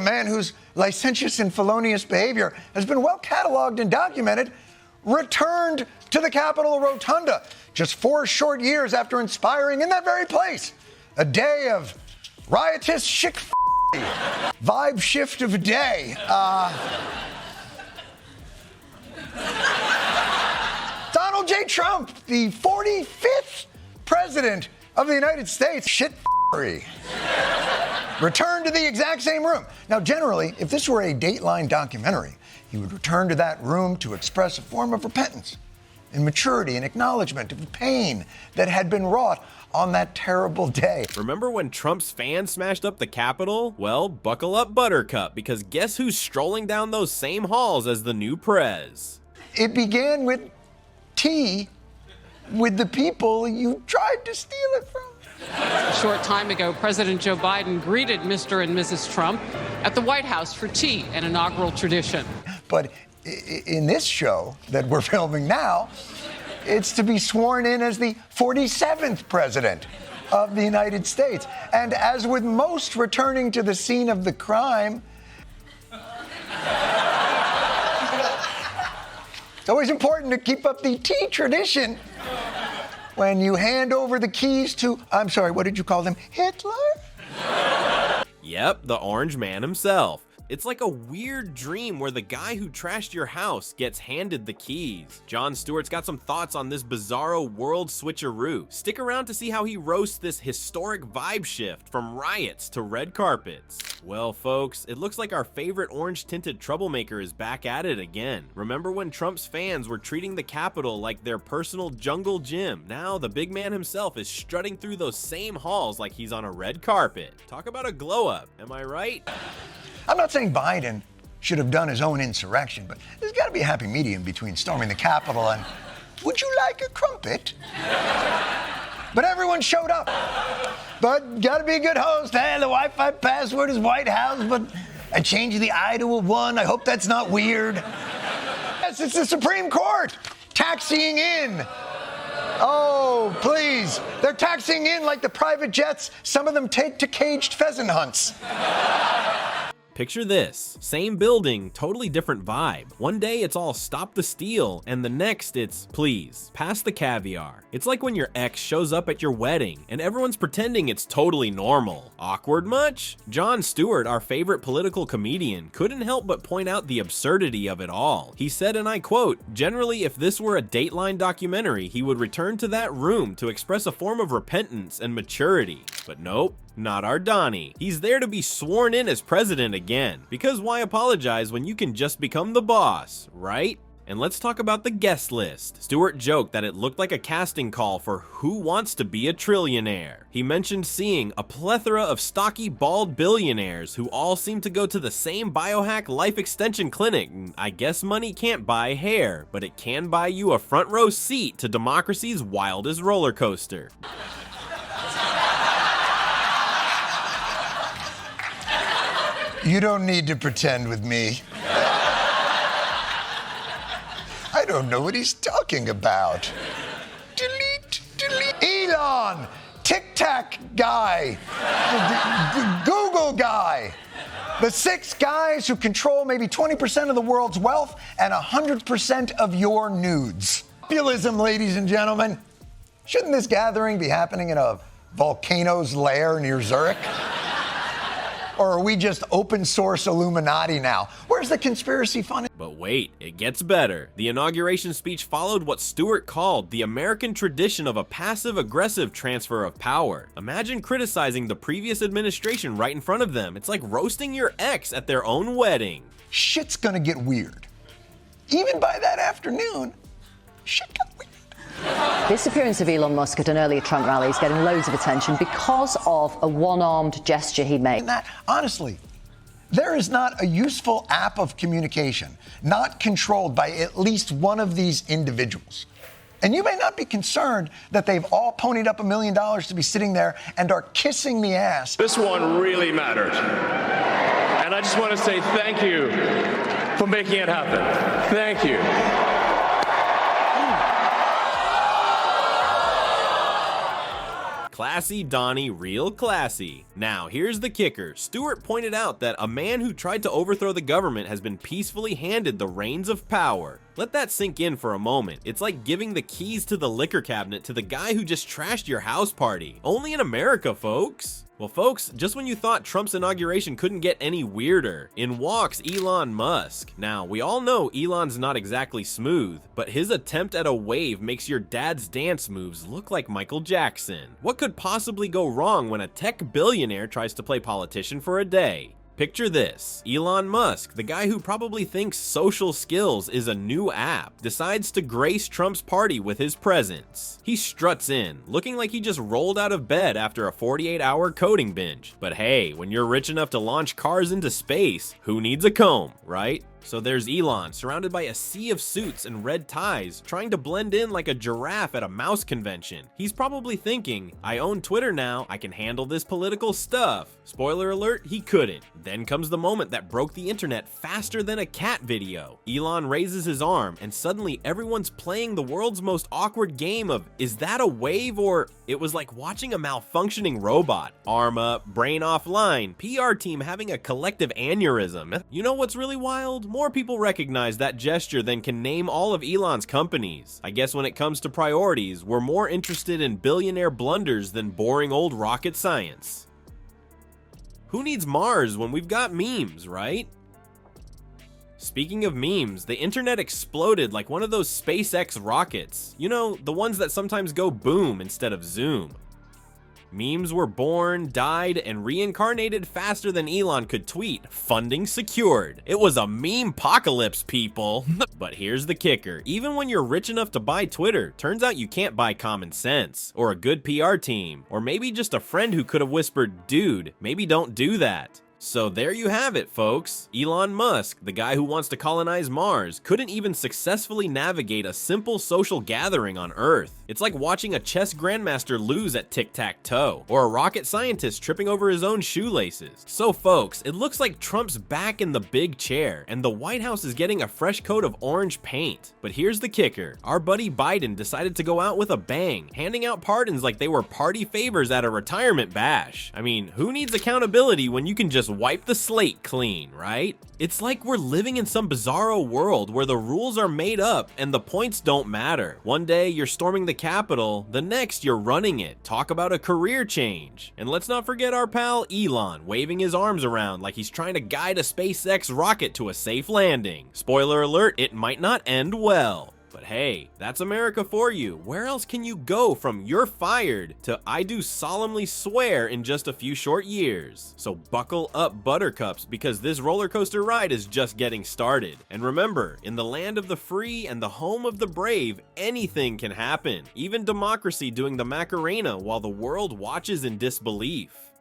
man whose licentious and felonious behavior has been well cataloged and documented, returned to the Capitol Rotunda just 4 short years after inspiring in that very place a day of riotous vibe shift of a day. Donald J. Trump, the 45th president of the United States, returned to the exact same room. Now, generally, if this were a Dateline documentary, he would return to that room to express a form of repentance and maturity and acknowledgement of the pain that had been wrought on that terrible day. Remember when Trump's fans smashed up the Capitol? Well, buckle up, Buttercup, because guess who's strolling down those same halls as the new prez? It began with tea with the people you tried to steal it from. A short time ago, President Joe Biden greeted Mr. and Mrs. Trump at the White House for tea, an inaugural tradition. But in this show that we're filming now, it's to be sworn in as the 47th president of the United States. And as with most returning to the scene of the crime, it's always important to keep up the tea tradition when you hand over the keys to, I'm sorry, what did you call them, Hitler? Yep, the orange man himself. It's like a weird dream where the guy who trashed your house gets handed the keys. Jon Stewart's got some thoughts on this bizarro world switcheroo. Stick around to see how he roasts this historic vibe shift from riots to red carpets. Well, folks, it looks like our favorite orange-tinted troublemaker is back at it again. Remember when Trump's fans were treating the Capitol like their personal jungle gym? Now the big man himself is strutting through those same halls like he's on a red carpet. Talk about a glow-up, am I right? I'm not saying Biden should have done his own insurrection, but there's got to be a happy medium between storming the Capitol and, would you like a crumpet? But everyone showed up. But got to be a good host. Hey, the Wi-Fi password is White House, but I changed the I to a 1. I hope that's not weird. Yes, it's the Supreme Court taxiing in. Oh, please. They're taxiing in like the private jets some of them take to caged pheasant hunts. Picture this, same building, totally different vibe. One day it's all stop the steal, and the next it's please, pass the caviar. It's like when your ex shows up at your wedding, and everyone's pretending it's totally normal. Awkward much? Jon Stewart, our favorite political comedian, couldn't help but point out the absurdity of it all. He said, and I quote, "Generally, if this were a Dateline documentary, he would return to that room to express a form of repentance and maturity. But nope. Not our Donnie. He's there to be sworn in as president again. Because why apologize when you can just become the boss, right? And let's talk about the guest list. Stewart joked that it looked like a casting call for Who Wants to Be a Trillionaire. He mentioned seeing a plethora of stocky, bald billionaires who all seem to go to the same biohack life extension clinic. I guess money can't buy hair, but it can buy you a front row seat to democracy's wildest roller coaster. You don't need to pretend with me. I don't know what he's talking about. Delete, delete. Elon, Tic Tac guy, Google guy. The 6 guys who control maybe 20% of the world's wealth and 100% of your nudes. Populism, ladies and gentlemen. Shouldn't this gathering be happening in a volcano's lair near Zurich? Or are we just open source Illuminati now? Where's the conspiracy fund? But wait, it gets better. The inauguration speech followed what Stewart called the American tradition of a passive-aggressive transfer of power. Imagine criticizing the previous administration right in front of them. It's like roasting your ex at their own wedding. Shit's gonna get weird. Even by that afternoon, shit got weird. This appearance of Elon Musk at an earlier Trump rally is getting loads of attention because of a one-armed gesture he made. And that, honestly, there is not a useful app of communication not controlled by at least one of these individuals. And you may not be concerned that they've all ponied up $1 million to be sitting there and are kissing the ass. This one really mattered. And I just want to say thank you for making it happen. Thank you. Classy Donnie, real classy. Now, here's the kicker. Stewart pointed out that a man who tried to overthrow the government has been peacefully handed the reins of power. Let that sink in for a moment. It's like giving the keys to the liquor cabinet to the guy who just trashed your house party. Only in America, folks. Well, folks, just when you thought Trump's inauguration couldn't get any weirder, in walks Elon Musk. Now, we all know Elon's not exactly smooth, but his attempt at a wave makes your dad's dance moves look like Michael Jackson. What could possibly go wrong when a tech billionaire tries to play politician for a day? Picture this. Elon Musk, the guy who probably thinks social skills is a new app, decides to grace Trump's party with his presence. He struts in, looking like he just rolled out of bed after a 48-hour coding binge. But hey, when you're rich enough to launch cars into space, who needs a comb, right? So there's Elon, surrounded by a sea of suits and red ties, trying to blend in like a giraffe at a mouse convention. He's probably thinking, I own Twitter now, I can handle this political stuff. Spoiler alert, he couldn't. Then comes the moment that broke the internet faster than a cat video. Elon raises his arm, and suddenly everyone's playing the world's most awkward game of, is that a wave or... It was like watching a malfunctioning robot. Arm up, brain offline, PR team having a collective aneurysm. You know what's really wild? More people recognize that gesture than can name all of Elon's companies. I guess when it comes to priorities, we're more interested in billionaire blunders than boring old rocket science. Who needs Mars when we've got memes, right? Speaking of memes, the internet exploded like one of those SpaceX rockets. You know, the ones that sometimes go boom instead of zoom. Memes were born, died, and reincarnated faster than Elon could tweet. Funding secured. It was a meme-pocalypse, people. But here's the kicker. Even when you're rich enough to buy Twitter, turns out you can't buy common sense, or a good PR team, or maybe just a friend who could have whispered, dude, maybe don't do that. So there you have it, folks. Elon Musk, the guy who wants to colonize Mars, couldn't even successfully navigate a simple social gathering on Earth. It's like watching a chess grandmaster lose at tic-tac-toe, or a rocket scientist tripping over his own shoelaces. So folks, it looks like Trump's back in the big chair, and the White House is getting a fresh coat of orange paint. But here's the kicker. Our buddy Biden decided to go out with a bang, handing out pardons like they were party favors at a retirement bash. I mean, who needs accountability when you can just wipe the slate clean, right? It's like we're living in some bizarro world where the rules are made up and the points don't matter. One day you're storming the Capitol, the next you're running it. Talk about a career change. And let's not forget our pal Elon, waving his arms around like he's trying to guide a SpaceX rocket to a safe landing. Spoiler alert, it might not end well. But hey, that's America for you. Where else can you go from you're fired to I do solemnly swear in just a few short years? So buckle up, buttercups, because this roller coaster ride is just getting started. And remember, in the land of the free and the home of the brave, anything can happen. Even democracy doing the Macarena while the world watches in disbelief.